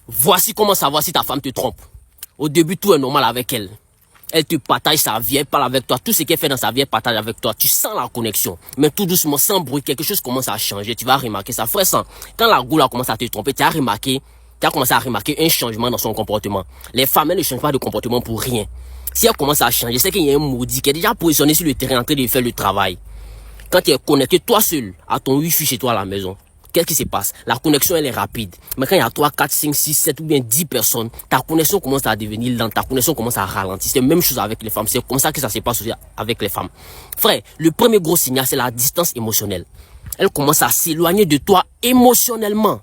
Voici comment savoir si ta femme te trompe. Au début, tout est normal avec elle. Elle te partage sa vie, elle parle avec toi. Tout ce qu'elle fait dans sa vie, elle partage avec toi. Tu sens la connexion. Mais tout doucement, sans bruit, quelque chose commence à changer. Tu vas remarquer ça. Frère, quand la goule a commencé à te tromper, tu as commencé à remarquer un changement dans son comportement. Les femmes, elles ne changent pas de comportement pour rien. Si elle commence à changer, c'est qu'il y a un maudit qui est déjà positionné sur le terrain en train de faire le travail. Quand tu es connecté toi seul à ton wifi chez toi à la maison, qu'est-ce qui se passe? La connexion, elle est rapide. Mais quand il y a 3, 4, 5, 6, 7 ou bien 10 personnes, ta connexion commence à devenir lente, ta connexion commence à ralentir. C'est la même chose avec les femmes. C'est comme ça que ça se passe aussi avec les femmes. Frère, le premier gros signal, c'est la distance émotionnelle. Elle commence à s'éloigner de toi émotionnellement.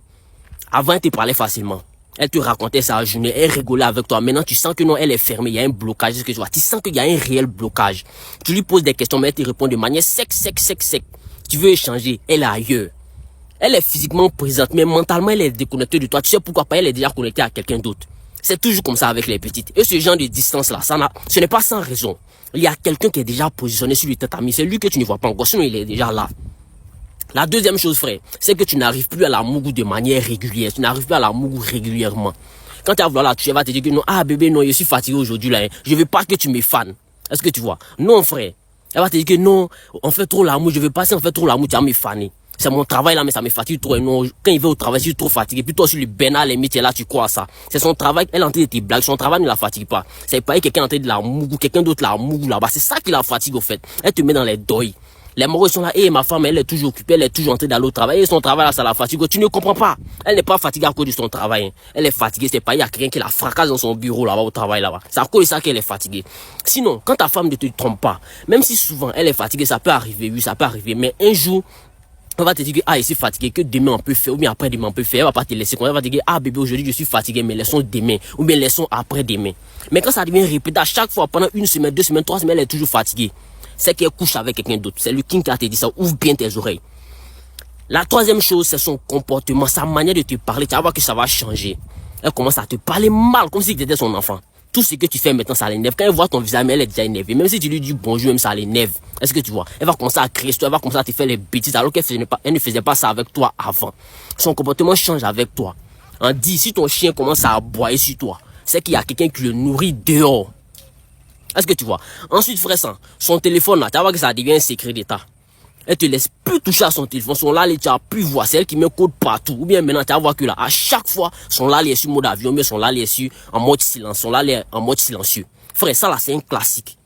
Avant, elle te parlait facilement. Elle te racontait sa journée, elle rigolait avec toi. Maintenant, tu sens que non, elle est fermée, il y a un blocage. C'est ce que tu vois. Tu sens qu'il y a un réel blocage. Tu lui poses des questions, mais elle te répond de manière sec. Tu veux échanger, elle est ailleurs. Elle est physiquement présente, mais mentalement, elle est déconnectée de toi. Tu sais pourquoi pas? Elle est déjà connectée à quelqu'un d'autre. C'est toujours comme ça avec les petites. Et ce genre de distance-là, ce n'est pas sans raison. Il y a quelqu'un qui est déjà positionné sur le tatami. C'est lui que tu ne vois pas encore, sinon il est déjà là. La deuxième chose, frère, c'est que tu n'arrives plus à la mougou de manière régulière. Tu n'arrives plus à la mougou régulièrement. Quand tu vas vouloir la toucher, elle va te dire que non, ah bébé, non, je suis fatigué aujourd'hui là. Je veux pas que tu me fanes. Est-ce que tu vois? Non, frère. Elle va te dire que non, on fait trop l'amour, je veux pas si on fait trop l'amour, tu vas me faner. C'est mon travail là, mais ça me fatigue trop. Et non, quand il va au travail, je suis trop fatigué. Puis toi, sur le bénal, les métiers là, tu crois à ça. C'est son travail, elle est en train de te blagues. Son travail ne la fatigue pas. C'est pas quelqu'un en train de la mougou, quelqu'un d'autre la mougou là-bas. C'est ça qui la fatigue au fait. Elle te met dans les deuils. Les moraux sont là, et ma femme, elle est toujours occupée, elle est toujours en train d'aller au travail, et son travail là, ça la fatigue. Tu ne comprends pas. Elle n'est pas fatiguée à cause de son travail. Elle est fatiguée, c'est pas, il y a quelqu'un qui la fracasse dans son bureau là-bas, au travail là-bas. C'est à cause de ça qu'elle est fatiguée. Sinon, quand ta femme ne te trompe pas, même si souvent elle est fatiguée, ça peut arriver, oui, ça peut arriver, mais un jour, on va te dire que, ah, je suis fatigué, que demain on peut faire, ou bien après demain on peut faire, elle va pas te laisser, elle va te dire, ah, bébé, aujourd'hui je suis fatigué, mais laissons demain, ou bien laissons après demain. Mais quand ça devient répété à chaque fois, pendant 1 semaine, 2 semaines, 3 semaines, elle est toujours fatiguée. C'est qu'elle couche avec quelqu'un d'autre. C'est le king qui a te dit ça. Ouvre bien tes oreilles. La troisième chose, c'est son comportement, sa manière de te parler. Tu vas voir que ça va changer. Elle commence à te parler mal, comme si tu étais son enfant. Tout ce que tu fais maintenant, ça l'énerve. Quand elle voit ton visage, elle est déjà énervée. Même si tu lui dis bonjour, même ça l'énerve. Est-ce que tu vois? Elle va commencer à crier sur toi, elle va commencer à te faire les bêtises, alors qu'elle ne faisait pas ça avec toi avant. Son comportement change avec toi. On dit, si ton chien commence à aboyer sur toi, c'est qu'il y a quelqu'un qui le nourrit dehors. Est-ce que tu vois? Ensuite, frère, son téléphone là, tu vas voir que ça devient un secret d'état. Elle te laisse plus toucher à son téléphone. Son lali, tu vas plus voir. C'est elle qui met code partout. Ou bien maintenant, tu vas voir que là, à chaque fois, son lali est sur mode avion, mais son lali est en mode silence. Son lali est en mode silencieux. Frère, ça là, c'est un classique.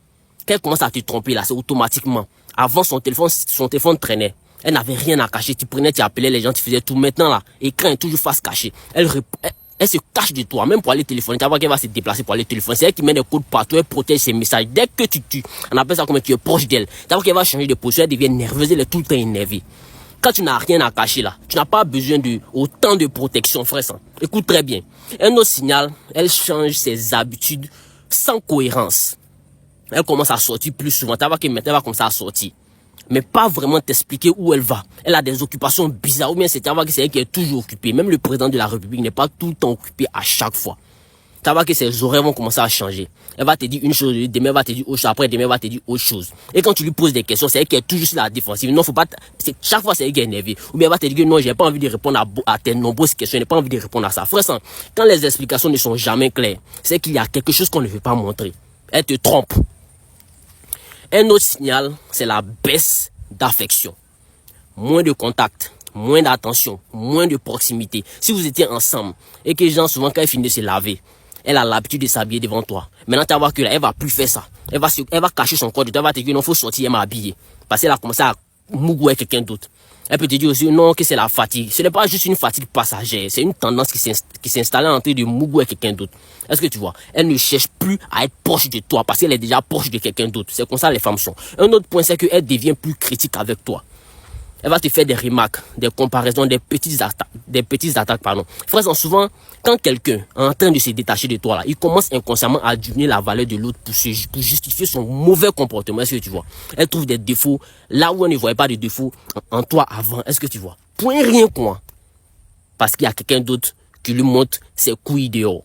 Quand elle commence à te tromper là, c'est automatiquement. Avant, son téléphone traînait. Elle n'avait rien à cacher. Tu prenais, tu appelais les gens, tu faisais tout. Maintenant là, écran est toujours face cachée. Elle se cache de toi, même pour aller téléphoner. Tu vas voir qu'elle va se déplacer pour aller téléphoner. C'est elle qui met des codes partout, elle protège ses messages. Dès que on appelle ça comme tu es proche d'elle. Tu vas voir qu'elle va changer de position, elle devient nerveuse, elle est tout le temps énervée. Quand tu n'as rien à cacher là, tu n'as pas besoin de autant de protection, frère. Écoute très bien. Un autre signal, elle change ses habitudes sans cohérence. Elle commence à sortir plus souvent. Tu vas voir que maintenant elle va commencer à sortir. Mais pas vraiment t'expliquer où elle va. Elle a des occupations bizarres, ou bien c'est elle qui est toujours occupée. Même le président de la République n'est pas tout le temps occupé à chaque fois. Tu vas voir que ses horaires vont commencer à changer. Elle va te dire une chose, demain elle va te dire autre chose, après demain elle va te dire autre chose. Et quand tu lui poses des questions, c'est elle qui est toujours sur la défensive. Non, faut pas, chaque fois c'est elle qui est énervée. Ou bien elle va te dire que non, j'ai pas envie de répondre à tes nombreuses questions, j'ai pas envie de répondre à ça. Frère, quand les explications ne sont jamais claires, c'est qu'il y a quelque chose qu'on ne veut pas montrer. Elle te trompe. Un autre signal, c'est la baisse d'affection. Moins de contact, moins d'attention, moins de proximité. Si vous étiez ensemble et que les gens, souvent, quand ils finissent de se laver, elle a l'habitude de s'habiller devant toi. Maintenant, tu vas voir que là, elle va plus faire ça. Elle va cacher son corps. Elle va te dire, non, faut sortir, elle m'a habillé. Parce qu'elle a commencé à mougouer quelqu'un d'autre. Elle peut te dire aussi, non, que c'est la fatigue. Ce n'est pas juste une fatigue passagère. C'est une tendance qui s'installe en train de mougouer quelqu'un d'autre. Est-ce que tu vois? Elle ne cherche plus à être proche de toi parce qu'elle est déjà proche de quelqu'un d'autre. C'est comme ça les femmes sont. Un autre point, c'est qu'elle devient plus critique avec toi. Elle va te faire des remarques, des comparaisons, des petites attaques, pardon. Frère, souvent, quand quelqu'un est en train de se détacher de toi, là, il commence inconsciemment à diminuer la valeur de l'autre pour justifier son mauvais comportement. Est-ce que tu vois? Elle trouve des défauts là où on ne voyait pas de défauts en toi avant. Est-ce que tu vois? Point rien quoi. Parce qu'il y a quelqu'un d'autre qui lui montre ses couilles dehors.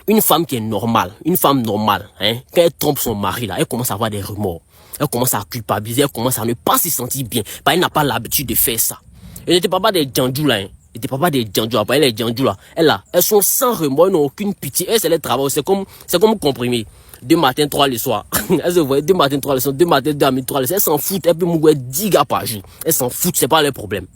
Une femme qui est normale, quand elle trompe son mari, là, elle commence à avoir des remords. Elle commence à culpabiliser, elle commence à ne pas se sentir bien. Parce qu'elle n'a pas l'habitude de faire ça. Elle n'était pas des djandjous là. Et tes papas des djandjous, après les djandjous là, elles sont sans remords, elles n'ont aucune pitié. Elles, c'est les travail, c'est comme comprimé. 2 matins, 3 le soir. Elles se voient 2 matins, 3 le soir, 2 matins, 2 à midi, 3 le soir. Elles s'en foutent, elles peuvent mourir 10 gars par jour. Elles s'en foutent, c'est pas leur problème.